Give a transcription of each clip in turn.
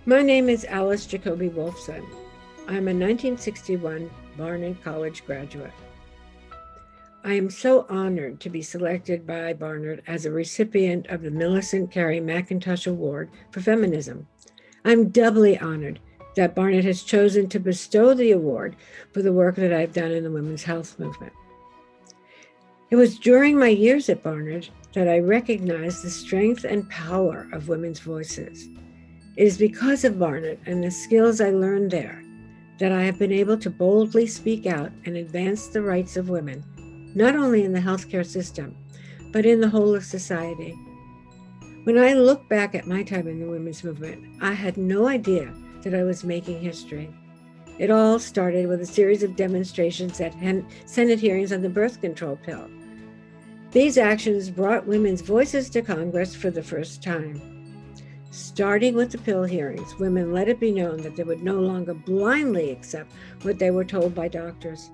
My name is Alice Jacoby Wolfson. I'm a 1961 Barnard College graduate. I am so honored to be selected by Barnard as a recipient of the Millicent Carey McIntosh Award for Feminism. I'm doubly honored that Barnard has chosen to bestow the award for the work that I've done in the women's health movement. It was during my years at Barnard that I recognized the strength and power of women's voices. It is because of Barnard and the skills I learned there that I have been able to boldly speak out and advance the rights of women, not only in the healthcare system, but in the whole of society. When I look back at my time in the women's movement, I had no idea that I was making history. It all started with a series of demonstrations at Senate hearings on the birth control pill. These actions brought women's voices to Congress for the first time. Starting with the pill hearings, women let it be known that they would no longer blindly accept what they were told by doctors.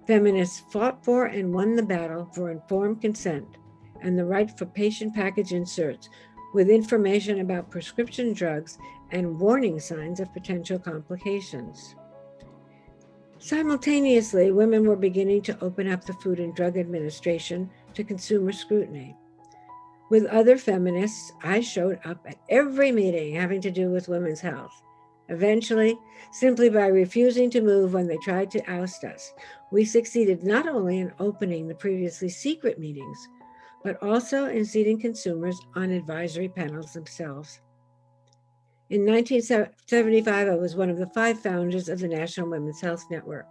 Feminists fought for and won the battle for informed consent and the right for patient package inserts with information about prescription drugs and warning signs of potential complications. Simultaneously, women were beginning to open up the Food and Drug Administration to consumer scrutiny. With other feminists, I showed up at every meeting having to do with women's health. Eventually, simply by refusing to move when they tried to oust us, we succeeded not only in opening the previously secret meetings, but also in seating consumers on advisory panels themselves. In 1975, I was one of the 5 founders of the National Women's Health Network,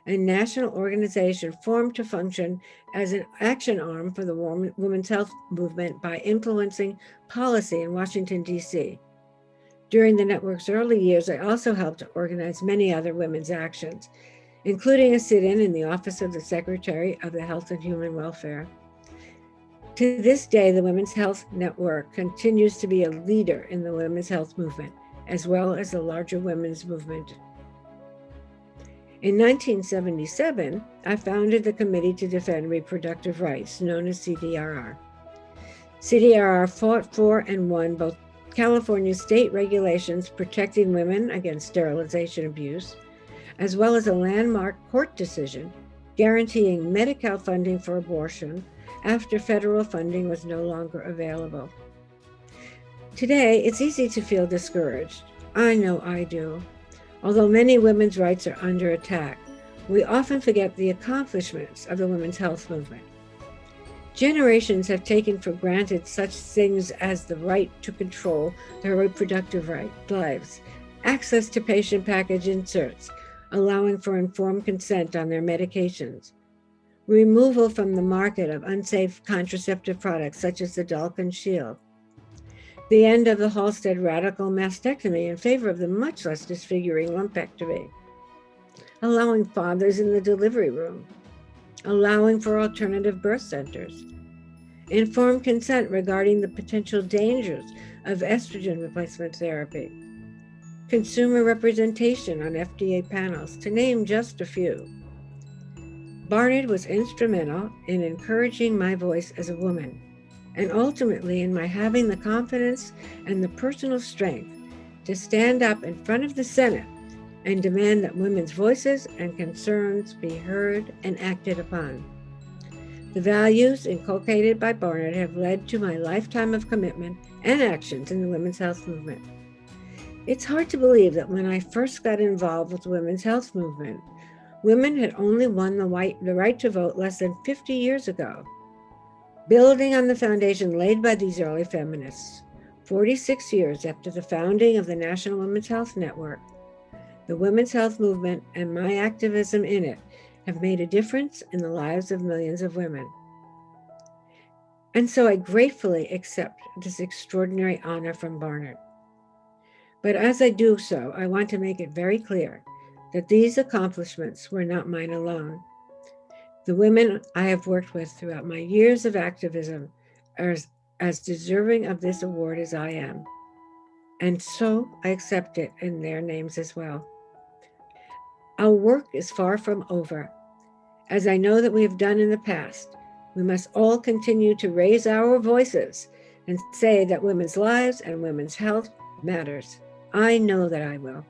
a national organization formed to function as an action arm for the women's health movement by influencing policy in Washington, D.C. During the network's early years, I also helped to organize many other women's actions, including a sit-in in the Office of the Secretary of the Health and Human Welfare. To this day, the Women's Health Network continues to be a leader in the women's health movement, as well as the larger women's movement. In 1977, I founded the Committee to Defend Reproductive Rights, known as CDRR. CDRR fought for and won both California state regulations protecting women against sterilization abuse, as well as a landmark court decision guaranteeing Medi-Cal funding for abortion after federal funding was no longer available. Today, it's easy to feel discouraged. I know I do. Although many women's rights are under attack, we often forget the accomplishments of the women's health movement. Generations have taken for granted such things as the right to control their reproductive lives, access to patient package inserts, allowing for informed consent on their medications, removal from the market of unsafe contraceptive products such as the Dalkon Shield, the end of the Halsted radical mastectomy in favor of the much less disfiguring lumpectomy, allowing fathers in the delivery room, allowing for alternative birth centers, informed consent regarding the potential dangers of estrogen replacement therapy, consumer representation on FDA panels, to name just a few. Barnard was instrumental in encouraging my voice as a woman, and ultimately in my having the confidence and the personal strength to stand up in front of the Senate and demand that women's voices and concerns be heard and acted upon. The values inculcated by Barnard have led to my lifetime of commitment and actions in the women's health movement. It's hard to believe that when I first got involved with the women's health movement, women had only won the right to vote less than 50 years ago. Building on the foundation laid by these early feminists, 46 years after the founding of the National Women's Health Network, the women's health movement and my activism in it have made a difference in the lives of millions of women. And so I gratefully accept this extraordinary honor from Barnard. But as I do so, I want to make it very clear that these accomplishments were not mine alone. The women I have worked with throughout my years of activism are as deserving of this award as I am. And so I accept it in their names as well. Our work is far from over. As I know that we have done in the past, we must all continue to raise our voices and say that women's lives and women's health matters. I know that I will.